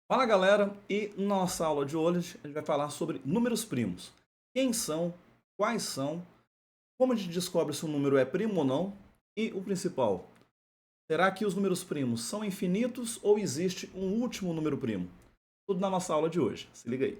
Fala galera, e nossa aula de hoje a gente vai falar sobre números primos. Quem são, quais são, como a gente descobre se um número é primo ou não e o principal, será que os números primos são infinitos ou existe um último número primo? Tudo na nossa aula de hoje, se liga aí.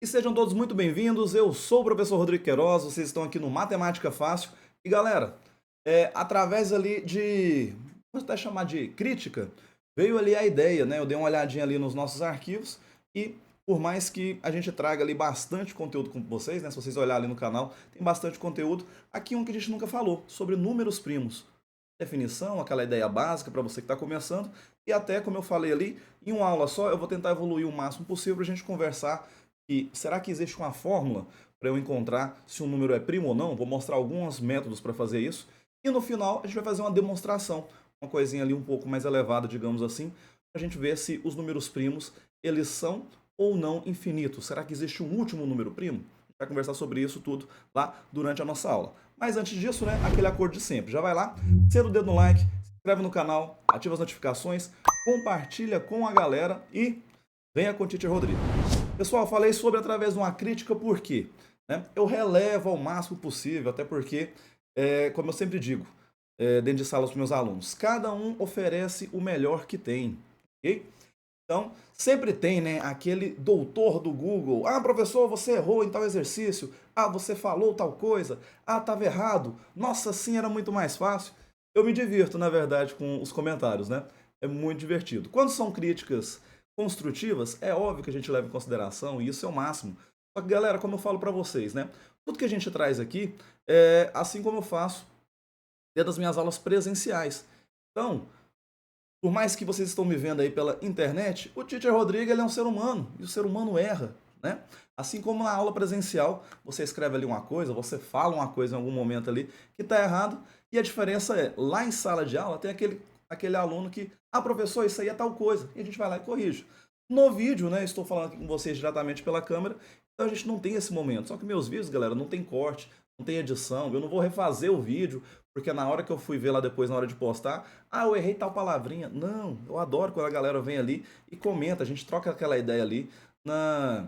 E sejam todos muito bem-vindos, eu sou o professor Rodrigo Queiroz, vocês estão aqui no Matemática Fácil. E galera, através ali de, vou até chamar de crítica, veio ali a ideia, né? Eu dei uma olhadinha ali nos nossos arquivos e por mais que a gente traga ali bastante conteúdo com vocês, né? Se vocês olharem ali no canal, tem bastante conteúdo. Aqui um que a gente nunca falou, sobre números primos. Definição, aquela ideia básica para você que está começando. E até, como eu falei ali, em uma aula só, eu vou tentar evoluir o máximo possível para a gente conversar. E será que existe uma fórmula para eu encontrar se um número é primo ou não? Vou mostrar alguns métodos para fazer isso. E no final a gente vai fazer uma demonstração, uma coisinha ali um pouco mais elevada, digamos assim, para a gente ver se os números primos eles são ou não infinitos. Será que existe um último número primo? A gente vai conversar sobre isso tudo lá durante a nossa aula. Mas antes disso, né, aquele acordo de sempre. Já vai lá, senta o dedo no like, se inscreve no canal, ativa as notificações, compartilha com a galera e venha com o Teacher Rodrigo. Pessoal, falei sobre através de uma crítica, por quê? Eu relevo ao máximo possível, até porque, como eu sempre digo, dentro de salas para meus alunos, cada um oferece o melhor que tem, ok? Então, sempre tem, né, aquele doutor do Google, ah, professor, você errou em tal exercício, ah, você falou tal coisa, ah, estava errado, nossa, sim, era muito mais fácil. Eu me divirto, na verdade, com os comentários, né? É muito divertido. Quando são críticas construtivas, é óbvio que a gente leva em consideração, e isso é o máximo. Só que, galera, como eu falo para vocês, né? Tudo que a gente traz aqui é assim como eu faço dentro das minhas aulas presenciais. Então, por mais que vocês estão me vendo aí pela internet, o Teacher Rodrigo ele é um ser humano, e o ser humano erra, né? Assim como na aula presencial, você escreve ali uma coisa, você fala uma coisa em algum momento ali que está errado, e a diferença é, lá em sala de aula tem aquele aluno que, ah, professor, isso aí é tal coisa, e a gente vai lá e corrige. No vídeo, né, estou falando aqui com vocês diretamente pela câmera, então a gente não tem esse momento. Só que meus vídeos, galera, não tem corte, não tem edição, eu não vou refazer o vídeo, porque na hora que eu fui ver lá depois, na hora de postar, ah, eu errei tal palavrinha. Não, eu adoro quando a galera vem ali e comenta, a gente troca aquela ideia ali na,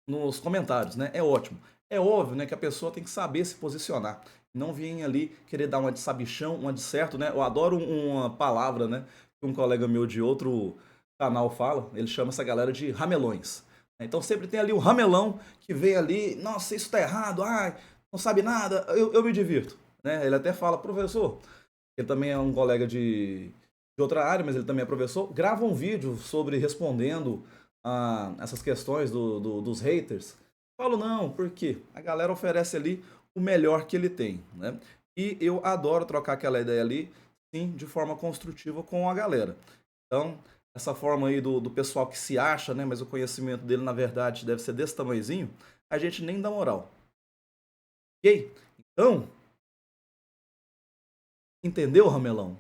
nos comentários, né? É ótimo. É óbvio, né, que a pessoa tem que saber se posicionar. Não vir ali querer dar uma de sabichão, uma de certo, né? Eu adoro uma palavra, né, que um colega meu de outro canal fala, ele chama essa galera de ramelões. Então sempre tem ali o ramelão que vem ali, nossa, isso tá errado, ai, não sabe nada, eu me divirto. Né? Ele até fala, professor, ele também é um colega de outra área, mas ele também é professor, grava um vídeo sobre respondendo a essas questões dos haters. Falo não, porque a galera oferece ali o melhor que ele tem, né? E eu adoro trocar aquela ideia ali, sim, de forma construtiva com a galera. Então, essa forma aí do pessoal que se acha, né, mas o conhecimento dele, na verdade, deve ser desse tamanhozinho, a gente nem dá moral. Ok? Então, entendeu, Ramelão?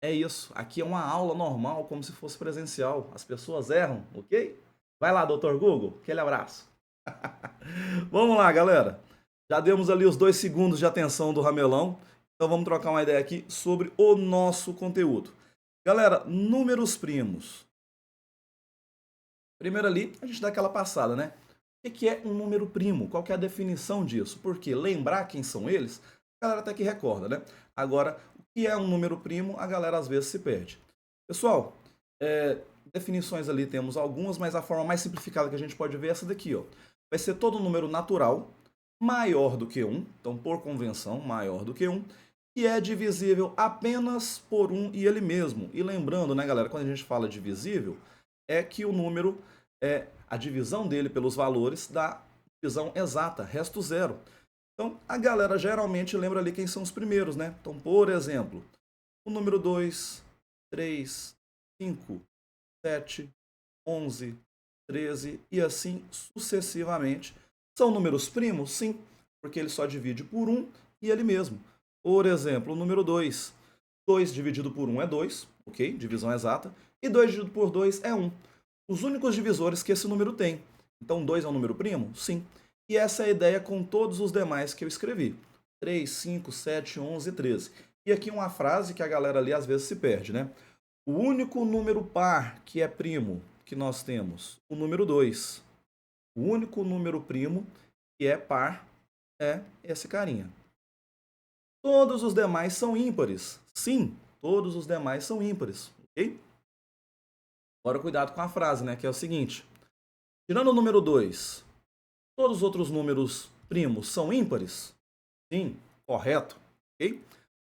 É isso. Aqui é uma aula normal, como se fosse presencial. As pessoas erram, ok? Vai lá, doutor Google. Aquele abraço. Vamos lá, galera. Já demos ali os 2 segundos de atenção do Ramelão. Então vamos trocar uma ideia aqui sobre o nosso conteúdo. Galera, números primos. Primeiro ali, a gente dá aquela passada, né? O que é um número primo? Qual que é a definição disso? Porque lembrar quem são eles, a galera até que recorda, né? Agora, o que é um número primo, a galera às vezes se perde. Pessoal, definições ali temos algumas, mas a forma mais simplificada que a gente pode ver é essa daqui, ó. Vai ser todo número natural maior do que 1, então por convenção, maior do que 1, e é divisível apenas por 1 e ele mesmo. E lembrando, né, galera, quando a gente fala divisível, é que o número, a divisão dele pelos valores dá divisão exata, resto zero. Então, a galera geralmente lembra ali quem são os primeiros, né? Então, por exemplo, o número 2, 3, 5, 7, 11, 13 e assim sucessivamente. São números primos? Sim, porque ele só divide por 1 e ele mesmo. Por exemplo, o número 2. 2 dividido por 1 é 2, ok? Divisão exata. E 2 dividido por 2 é 1. Os únicos divisores que esse número tem. Então, 2 é um número primo? Sim. E essa é a ideia com todos os demais que eu escrevi. 3, 5, 7, 11 e 13. E aqui uma frase que a galera ali às vezes se perde, né? O único número par que é primo que nós temos, o número 2. O único número primo que é par é esse carinha. Todos os demais são ímpares. Sim, todos os demais são ímpares, ok? Agora cuidado com a frase, né? Que é o seguinte. Tirando o número 2, todos os outros números primos são ímpares? Sim, correto, ok?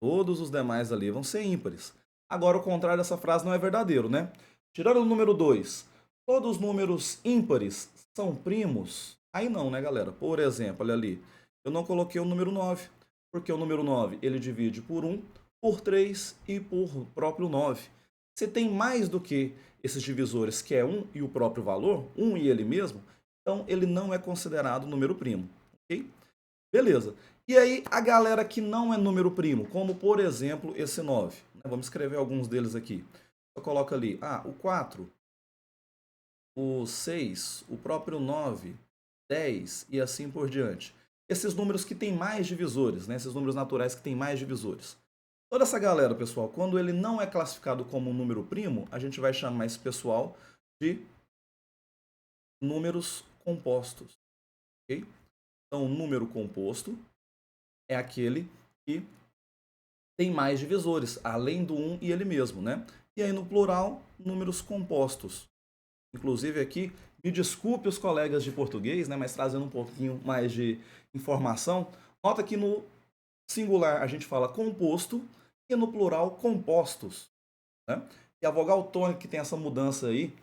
Todos os demais ali vão ser ímpares. Agora, o contrário dessa frase não é verdadeiro, né? Tirando o número 2, todos os números ímpares são primos? Aí não, né, galera? Por exemplo, olha ali, eu não coloquei o número 9, porque o número 9 ele divide por 1, por 3 e por próprio 9. Se tem mais do que esses divisores, que é 1 e o próprio valor, 1 e ele mesmo, então ele não é considerado número primo, ok? Beleza. E aí, a galera que não é número primo, como por exemplo esse 9. Vamos escrever alguns deles aqui. Eu coloco ali, o 4, o 6, o próprio 9, 10 e assim por diante. Esses números que têm mais divisores, né? Esses números naturais que têm mais divisores. Toda essa galera, pessoal, quando ele não é classificado como um número primo, a gente vai chamar esse pessoal de números compostos, ok? Então, o número composto é aquele que tem mais divisores, além do 1 e ele mesmo, né? E aí, no plural, números compostos. Inclusive aqui, me desculpe os colegas de português, né? Mas trazendo um pouquinho mais de informação, nota que no singular a gente fala composto e no plural compostos, né? E a vogal tônica que tem essa mudança aí,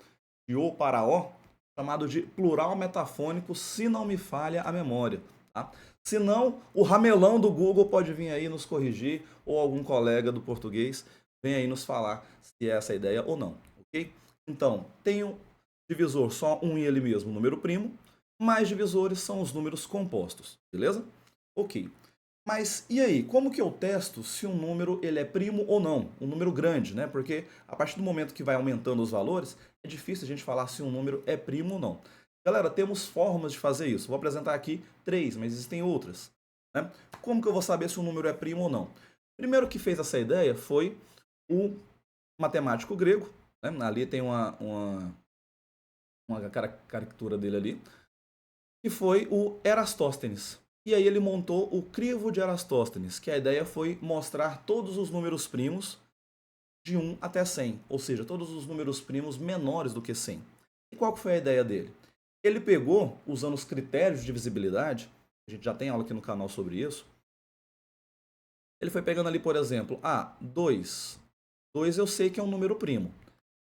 de O para O, chamado de plural metafônico, se não me falha a memória. Tá? Se não, o ramelão do Google pode vir aí nos corrigir, ou algum colega do português vem aí nos falar se é essa a ideia ou não. Ok? Então, tenho divisor só um e ele mesmo, número primo, mais divisores são os números compostos, beleza? Ok. Mas e aí, como que eu testo se um número ele é primo ou não? Um número grande, né? Porque a partir do momento que vai aumentando os valores, é difícil a gente falar se um número é primo ou não. Galera, temos formas de fazer isso. Vou apresentar aqui 3, mas existem outras. Né? Como que eu vou saber se um número é primo ou não? Primeiro que fez essa ideia foi o matemático grego. Né? Ali tem uma caricatura dele ali. Que foi o Erastóstenes. E aí ele montou o crivo de Erastóstenes, que a ideia foi mostrar todos os números primos de 1 até 100, ou seja, todos os números primos menores do que 100. E qual foi a ideia dele? Ele pegou, usando os critérios de divisibilidade, a gente já tem aula aqui no canal sobre isso, ele foi pegando ali, por exemplo, 2. 2 eu sei que é um número primo.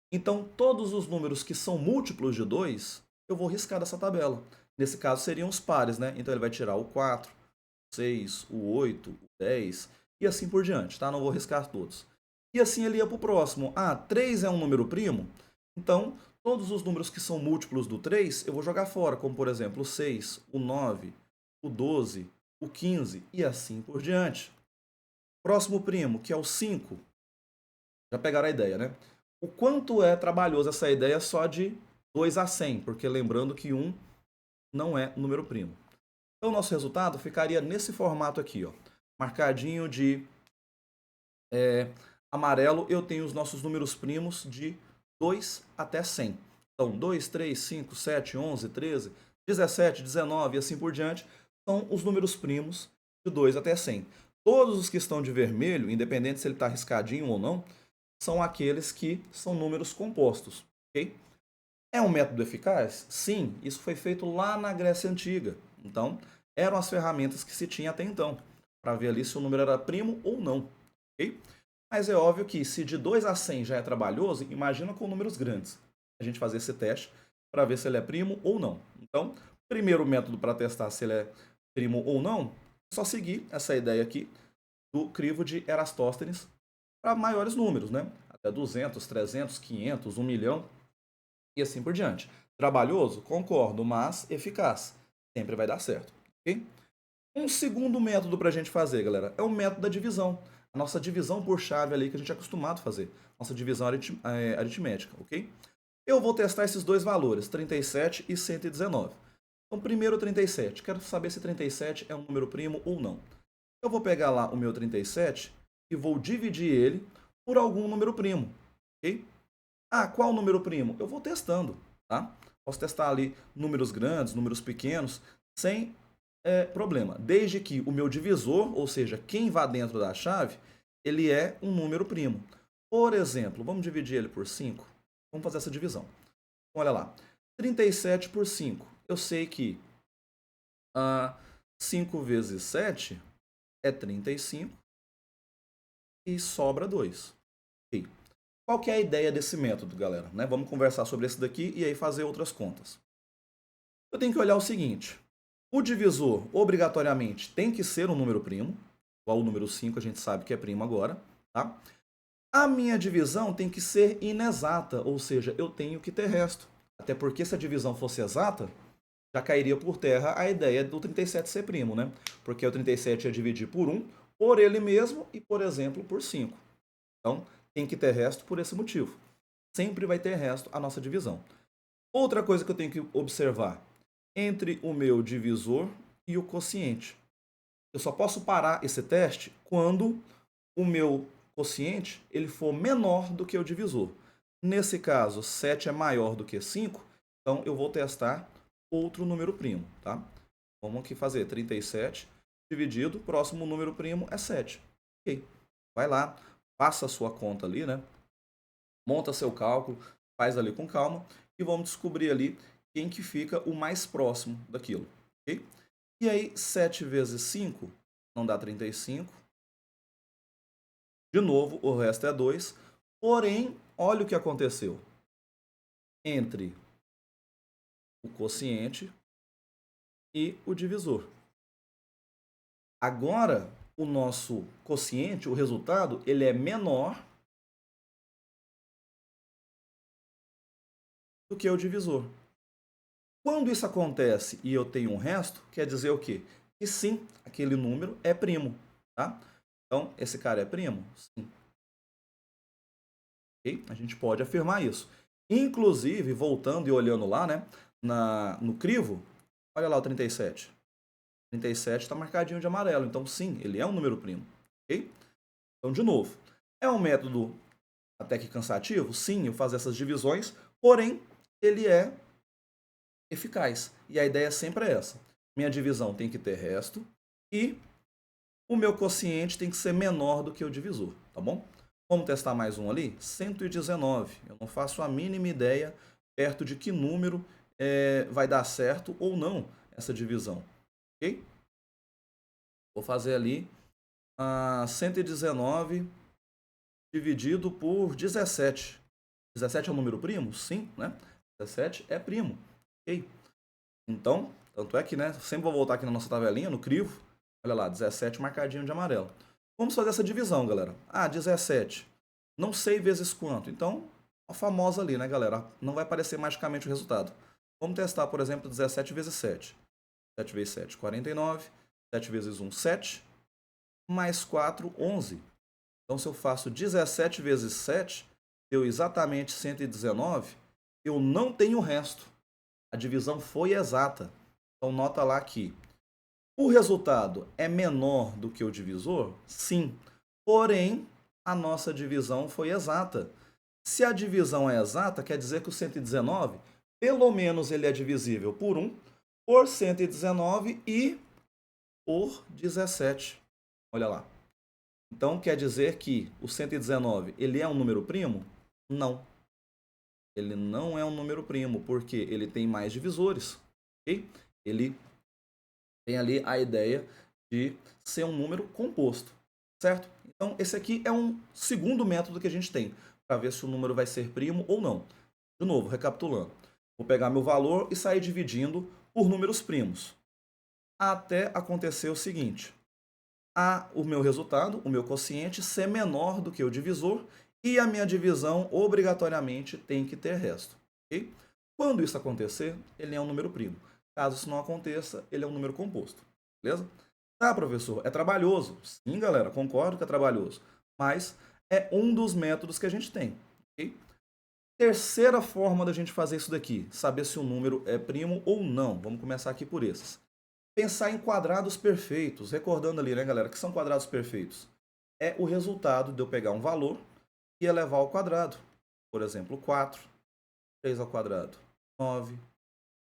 Então, todos os números que são múltiplos de 2, eu vou riscar dessa tabela. Nesse caso, seriam os pares, né? Então, ele vai tirar o 4, o 6, o 8, o 10 e assim por diante, tá? Não vou riscar todos. E assim ele ia para o próximo. 3 é um número primo? Então, todos os números que são múltiplos do 3, eu vou jogar fora, como por exemplo o 6, o 9, o 12, o 15 e assim por diante. Próximo primo, que é o 5. Já pegaram a ideia, né? O quanto é trabalhoso essa ideia só de 2 a 100, porque lembrando que 1 não é número primo. Então, o nosso resultado ficaria nesse formato aqui, ó, marcadinho de amarelo. Eu tenho os nossos números primos de 2 até 100. Então, 2, 3, 5, 7, 11, 13, 17, 19 e assim por diante são os números primos de 2 até 100. Todos os que estão de vermelho, independente se ele está riscadinho ou não, são aqueles que são números compostos. Okay? É um método eficaz? Sim, isso foi feito lá na Grécia Antiga. Então, eram as ferramentas que se tinha até então, para ver ali se o número era primo ou não. Okay? Mas é óbvio que se de 2 a 100 já é trabalhoso, imagina com números grandes. A gente fazer esse teste para ver se ele é primo ou não. Então, o primeiro método para testar se ele é primo ou não, é só seguir essa ideia aqui do crivo de Erastóstenes para maiores números, né? Até 200, 300, 500, 1 milhão e assim por diante. Trabalhoso? Concordo, mas eficaz. Sempre vai dar certo. Okay? Um segundo método para a gente fazer, galera, é o método da divisão. a nossa divisão por chave ali que a gente é acostumado a fazer. Nossa divisão aritmética, ok? Eu vou testar esses dois valores, 37 e 119. Então, primeiro 37. Quero saber se 37 é um número primo ou não. Eu vou pegar lá o meu 37 e vou dividir ele por algum número primo, ok? Ah, qual número primo? Eu vou testando, tá? Posso testar ali números grandes, números pequenos, sem problema. Desde que o meu divisor, ou seja, quem vai dentro da chave, ele é um número primo. Por exemplo, vamos dividir ele por 5. Vamos fazer essa divisão. Olha lá. 37 por 5. Eu sei que 5 vezes 7 é 35 e sobra 2. Ok. Qual que é a ideia desse método, galera? Né? Vamos conversar sobre esse daqui e aí fazer outras contas. Eu tenho que olhar o seguinte. O divisor, obrigatoriamente, tem que ser um número primo. Igual o número 5, a gente sabe que é primo agora. Tá? A minha divisão tem que ser inexata, ou seja, eu tenho que ter resto. Até porque se a divisão fosse exata, já cairia por terra a ideia do 37 ser primo, né? Porque o 37 ia dividir por 1, por ele mesmo e, por exemplo, por 5. Então, tem que ter resto por esse motivo. Sempre vai ter resto a nossa divisão. Outra coisa que eu tenho que observar, entre o meu divisor e o quociente. Eu só posso parar esse teste quando o meu quociente ele for menor do que o divisor. Nesse caso, 7 é maior do que 5, então eu vou testar outro número primo, tá? Vamos aqui fazer 37 dividido, próximo número primo é 7. Ok. Vai lá, faça a sua conta ali, né? Monta seu cálculo, faz ali com calma e vamos descobrir ali quem que fica o mais próximo daquilo, ok? E aí, 7 vezes 5 não dá 35. De novo, o resto é 2. Porém, olha o que aconteceu. Entre o quociente e o divisor. Agora, o nosso quociente, o resultado, ele é menor do que o divisor. Quando isso acontece e eu tenho um resto, quer dizer o quê? Que sim, aquele número é primo, tá? Então, esse cara é primo? Sim. Okay? A gente pode afirmar isso. Inclusive, voltando e olhando lá, né, no crivo, olha lá o 37. 37 está marcadinho de amarelo, então sim, ele é um número primo. Okay? Então, de novo, é um método até que cansativo? Sim, eu faço essas divisões, porém, ele é eficaz. E a ideia sempre é essa. Minha divisão tem que ter resto e o meu quociente tem que ser menor do que o divisor, tá bom? Vamos testar mais um ali? 119. Eu não faço a mínima ideia perto de que número vai dar certo ou não essa divisão, ok? Vou fazer ali 119 dividido por 17. 17 é um número primo? Sim, né? 17 é primo, ok? Então, tanto é que, né, sempre vou voltar aqui na nossa tabelinha, no crivo. Olha lá, 17 marcadinho de amarelo. Vamos fazer essa divisão, galera. 17. Não sei vezes quanto. Então, a famosa ali, né, galera? Não vai aparecer magicamente o resultado. Vamos testar, por exemplo, 17 vezes 7. 7 vezes 7, 49. 7 vezes 1, 7. Mais 4, 11. Então, se eu faço 17 vezes 7, deu exatamente 119. Eu não tenho o resto. A divisão foi exata. Então, nota lá que o resultado é menor do que o divisor? Sim. Porém, a nossa divisão foi exata. Se a divisão é exata, quer dizer que o 119, pelo menos ele é divisível por 1, por 119 e por 17. Olha lá. Então, quer dizer que o 119, ele é um número primo? Não. Ele não é um número primo, porque ele tem mais divisores. Okay? Ele tem ali a ideia de ser um número composto, certo? Então, esse aqui é um segundo método que a gente tem para ver se o número vai ser primo ou não. De novo, recapitulando. Vou pegar meu valor e sair dividindo por números primos. Até acontecer o seguinte. O meu resultado, o meu quociente, ser menor do que o divisor e a minha divisão obrigatoriamente tem que ter resto. Okay? Quando isso acontecer, ele é um número primo. Caso isso não aconteça, ele é um número composto. Beleza? Tá, professor, é trabalhoso. Sim, galera, concordo que é trabalhoso. Mas é um dos métodos que a gente tem. Ok? Terceira forma da gente fazer isso daqui, saber se o número é primo ou não. Vamos começar aqui por esses. Pensar em quadrados perfeitos. Recordando ali, né, galera, que são quadrados perfeitos. É o resultado de eu pegar um valor e elevar ao quadrado. Por exemplo, 4, 3 ao quadrado, 9,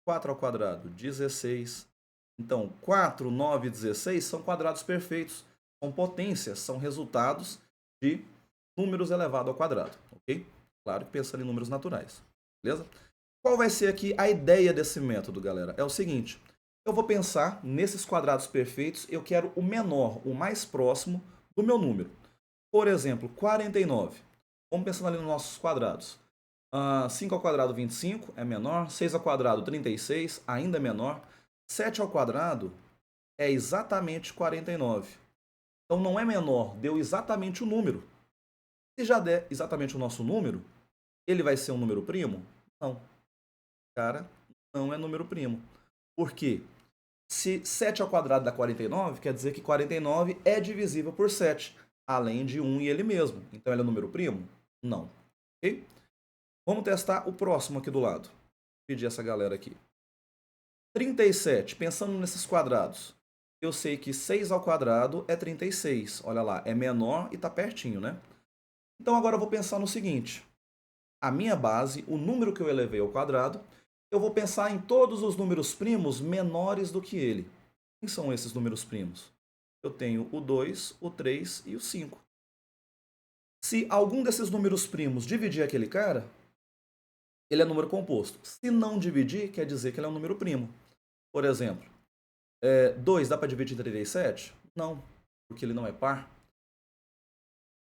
4 ao quadrado, 16. Então, 4, 9 e 16 são quadrados perfeitos. São potências, são resultados de números elevados ao quadrado. Ok? Claro que pensando em números naturais. Beleza? Qual vai ser aqui a ideia desse método, galera? É o seguinte. Eu vou pensar nesses quadrados perfeitos, eu quero o menor, o mais próximo do meu número. Por exemplo, 49. Vamos pensando ali nos nossos quadrados. 5 ao quadrado, 25, é menor. 6 ao quadrado, 36, ainda é menor. 7 ao quadrado é exatamente 49. Então não é menor, deu exatamente o número. Se já der exatamente o nosso número, ele vai ser um número primo? Não. Cara, não é número primo. Por quê? Se 7 ao quadrado dá 49, quer dizer que 49 é divisível por 7, além de 1 e ele mesmo. Então ele é número primo? Não. Ok? Vamos testar o próximo aqui do lado. Vou pedir essa galera aqui. 37, pensando nesses quadrados. Eu sei que 6 ao quadrado é 36. Olha lá, é menor e está pertinho, né? Então agora eu vou pensar no seguinte. A minha base, o número que eu elevei ao quadrado, eu vou pensar em todos os números primos menores do que ele. Quem são esses números primos? Eu tenho o 2, o 3 e o 5. Se algum desses números primos dividir aquele cara, ele é número composto. Se não dividir, quer dizer que ele é um número primo. Por exemplo, 2 dá para dividir em 37? Não, porque ele não é par.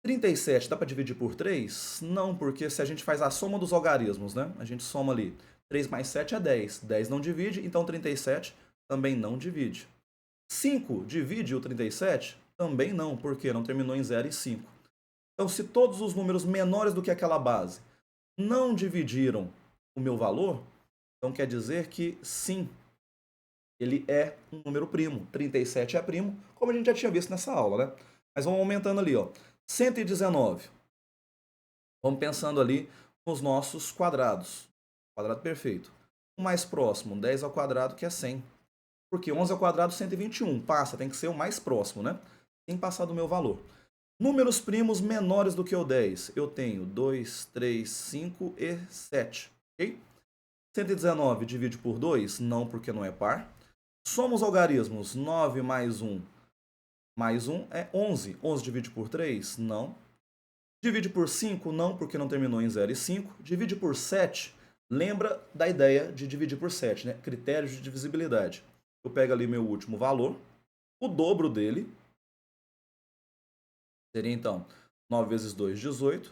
37 dá para dividir por 3? Não, porque se a gente faz a soma dos algarismos, né? A gente soma ali 3 mais 7 é 10. 10 não divide, então 37 também não divide. 5 divide o 37? Também não, porque não terminou em 0 e 5. Então, se todos os números menores do que aquela base não dividiram o meu valor, então quer dizer que sim, ele é um número primo. 37 é primo, como a gente já tinha visto nessa aula, né? Mas vamos aumentando ali, ó. 119. Vamos pensando ali nos nossos quadrados. Quadrado perfeito. O mais próximo, 10 ao quadrado, que é 100. Porque 11 ao quadrado, 121. Passa, tem que ser o mais próximo, né? Sem passar do meu valor. Números primos menores do que o 10. Eu tenho 2, 3, 5 e 7. Ok? 119 divide por 2? Não, porque não é par. Soma os algarismos. 9 mais 1 é 11. 11 divide por 3? Não. Divide por 5? Não, porque não terminou em 0 e 5. Divide por 7? Lembra da ideia de dividir por 7, né? Critérios de divisibilidade. Eu pego ali meu último valor, o dobro dele, seria então 9 vezes 2, 18.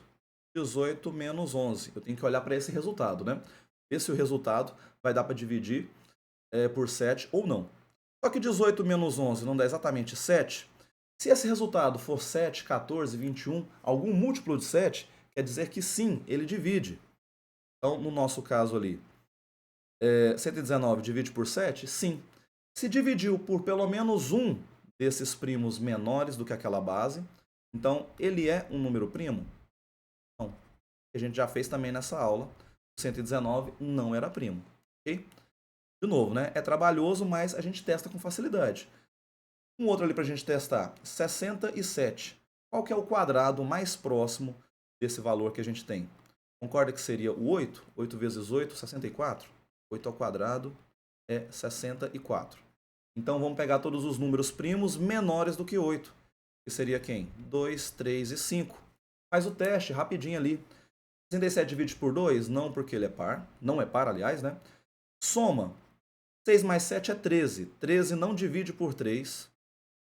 18 menos 11. Eu tenho que olhar para esse resultado, né? Ver se o resultado vai dar para dividir por 7 ou não. Só que 18 menos 11 não dá exatamente 7. Se esse resultado for 7, 14, 21, algum múltiplo de 7, quer dizer que sim, ele divide. Então, no nosso caso ali, 119 divide por 7? Sim. Se dividiu por pelo menos um desses primos menores do que aquela base, então ele é um número primo? Não. A gente já fez também nessa aula. 119 não era primo. Ok? De novo, né? É trabalhoso, mas a gente testa com facilidade. Um outro ali para a gente testar. 67. Qual que é o quadrado mais próximo desse valor que a gente tem? Concorda que seria o 8? 8 vezes 8, 64. 8 ao quadrado é 64. Então vamos pegar todos os números primos menores do que 8. Que seria quem? 2, 3 e 5. Faz o teste rapidinho ali. 67 divide por 2? Não, porque ele é par. Não é par, aliás, né? Soma. 6 mais 7 é 13. 13 não divide por 3.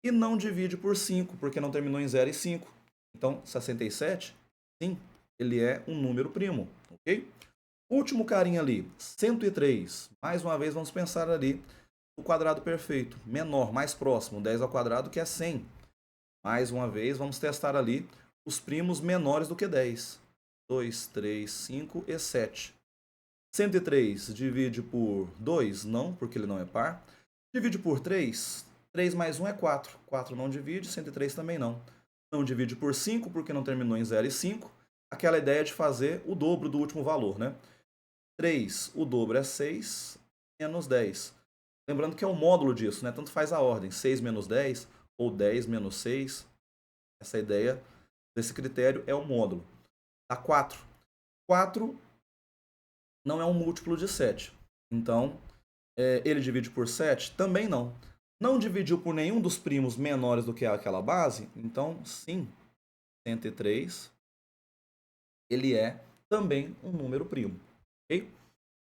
E não divide por 5, porque não terminou em 0 e 5. Então, 67, sim, ele é um número primo, ok? Último carinha ali, 103. Mais uma vez, vamos pensar ali o quadrado perfeito. Menor, mais próximo, 10 ao quadrado, que é 100. Mais uma vez, vamos testar ali os primos menores do que 10. 2, 3, 5 e 7. 103 divide por 2? Não, porque ele não é par. Divide por 3? 3 mais 1 é 4. 4 não divide, 103 também não. Não divide por 5, porque não terminou em 0 e 5. Aquela ideia de fazer o dobro do último valor, né? 3, o dobro é 6, menos 10. Lembrando que é o módulo disso, né? Tanto faz a ordem, 6 menos 10 ou 10 menos 6. Essa ideia desse critério é o módulo. Dá 4. 4 não é um múltiplo de 7. Então, ele divide por 7? Também não. Não dividiu por nenhum dos primos menores do que aquela base? Então, sim, 103, ele é também um número primo. Ok?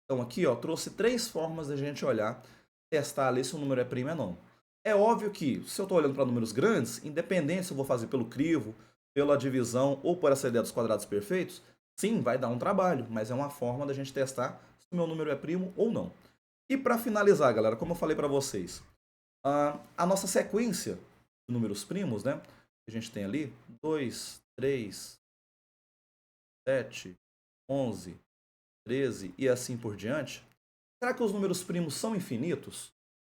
Então, aqui, ó, trouxe 3 formas de a gente olhar, testar ali se o número é primo ou não. É óbvio que, se eu estou olhando para números grandes, independente se eu vou fazer pelo crivo, pela divisão ou por essa ideia dos quadrados perfeitos, sim, vai dar um trabalho, mas é uma forma da gente testar se o meu número é primo ou não. E para finalizar, galera, como eu falei para vocês, a nossa sequência de números primos, né? A gente tem ali 2, 3, 7, 11, 13 e assim por diante. Será que os números primos são infinitos?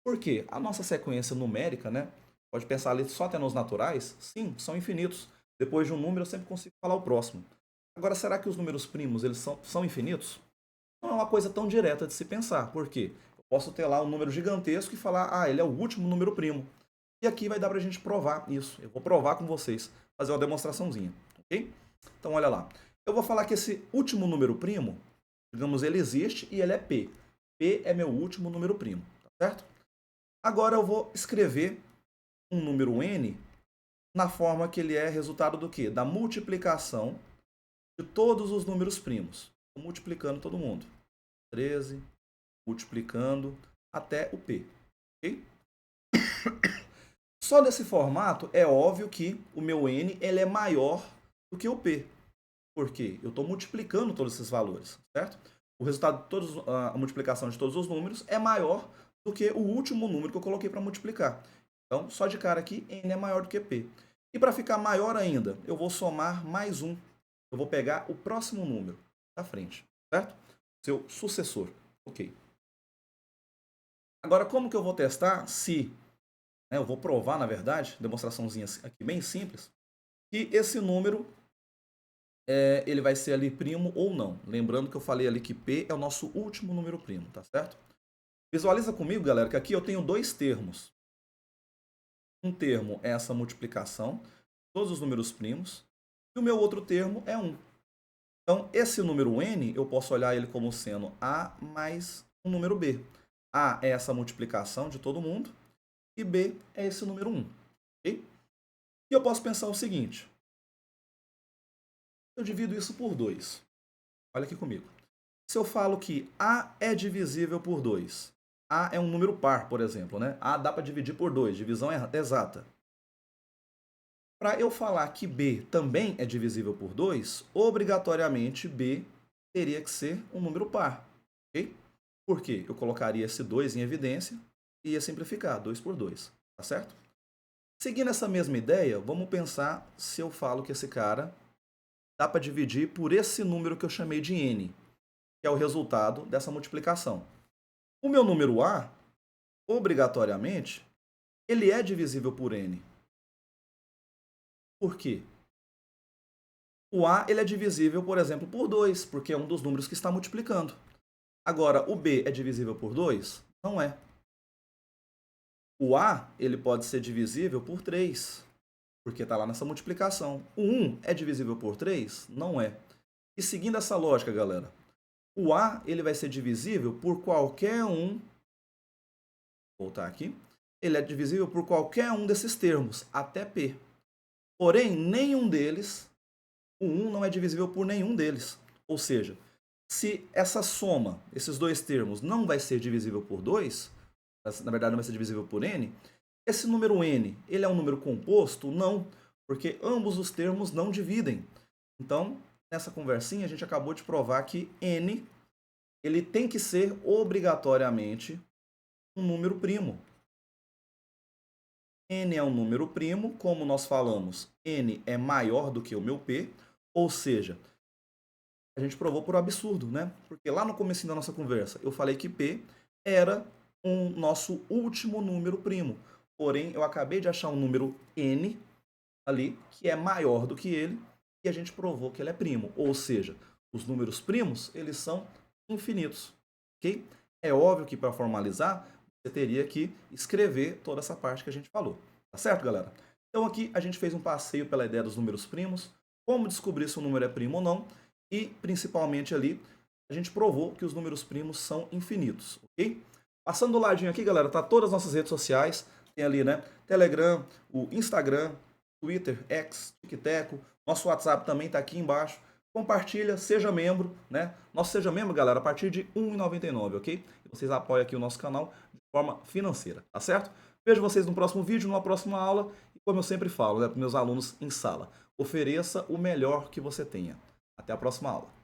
Por quê? A nossa sequência numérica, né? Pode pensar ali só até nos naturais? Sim, são infinitos. Depois de um número eu sempre consigo falar o próximo. Agora, será que os números primos eles são infinitos? Não é uma coisa tão direta de se pensar. Por quê? Eu posso ter lá um número gigantesco e falar, ah, ele é o último número primo. E aqui vai dar pra gente provar isso. Eu vou provar com vocês, fazer uma demonstraçãozinha, ok? Então, olha lá. Eu vou falar que esse último número primo, digamos, ele existe e ele é P. P é meu último número primo, tá certo? Agora eu vou escrever um número N na forma que ele é resultado do quê? Da multiplicação de todos os números primos. Estou multiplicando todo mundo. 13, multiplicando até o P. Ok? Só desse formato é óbvio que o meu N ele é maior do que o P. Por quê? Eu estou multiplicando todos esses valores, certo? O resultado de todos, a multiplicação de todos os números é maior do que o último número que eu coloquei para multiplicar. Então, só de cara aqui, N é maior do que P. E para ficar maior ainda, eu vou somar mais um. Eu vou pegar o próximo número da frente, certo? Seu sucessor. Ok. Agora, como que eu vou testar se... eu vou provar, na verdade, demonstraçãozinha aqui bem simples, que esse número ele vai ser ali primo ou não. Lembrando que eu falei ali que P é o nosso último número primo, tá certo? Visualiza comigo, galera, que aqui eu tenho dois termos. Um termo é essa multiplicação, todos os números primos, e o meu outro termo é 1. Então, esse número N, eu posso olhar ele como sendo A mais um número B. A é essa multiplicação de todo mundo, e B é esse número 1. Okay? E eu posso pensar o seguinte, eu divido isso por 2. Olha aqui comigo. Se eu falo que A é divisível por 2, A é um número par, por exemplo, né? A dá para dividir por 2, divisão exata. Para eu falar que B também é divisível por 2, obrigatoriamente B teria que ser um número par. Ok? Por quê? Eu colocaria esse 2 em evidência e ia simplificar, 2 por 2. Tá certo? Seguindo essa mesma ideia, vamos pensar se eu falo que esse cara dá para dividir por esse número que eu chamei de N, que é o resultado dessa multiplicação. O meu número A, obrigatoriamente, ele é divisível por N. Por quê? O A ele é divisível, por exemplo, por 2, porque é um dos números que está multiplicando. Agora, o B é divisível por 2? Não é. O A ele pode ser divisível por 3, porque está lá nessa multiplicação. O 1 é divisível por 3? Não é. E seguindo essa lógica, galera, o A ele vai ser divisível por qualquer um. Vou voltar aqui. Ele é divisível por qualquer um desses termos, até P. Porém, nenhum deles, o 1 não é divisível por nenhum deles. Ou seja, se essa soma, esses dois termos, não vai ser divisível por 2, na verdade não vai ser divisível por n, esse número n, ele é um número composto? Não, porque ambos os termos não dividem. Então, nessa conversinha, a gente acabou de provar que n, ele tem que ser obrigatoriamente um número primo. N é um número primo, como nós falamos, N é maior do que o meu P, ou seja, a gente provou por absurdo, né? Porque lá no começo da nossa conversa, eu falei que P era um nosso último número primo. porém eu acabei de achar um número n ali que é maior do que ele e a gente provou que ele é primo. Ou seja, os números primos, eles são infinitos, ok? É óbvio que para formalizar, você teria que escrever toda essa parte que a gente falou. Tá certo, galera? Então aqui a gente fez um passeio pela ideia dos números primos, como descobrir se o número é primo ou não, e principalmente ali a gente provou que os números primos são infinitos, ok? Passando do ladinho aqui, galera, tá todas as nossas redes sociais, tem ali, né, Telegram, o Instagram, Twitter, X, TikTok, nosso WhatsApp também tá aqui embaixo. Compartilha, seja membro, né? Nosso seja membro, galera, a partir de R$ 1,99, ok? E vocês apoiam aqui o nosso canal de forma financeira, tá certo? Vejo vocês no próximo vídeo, numa próxima aula. E como eu sempre falo, né, para meus alunos em sala, ofereça o melhor que você tenha. Até a próxima aula.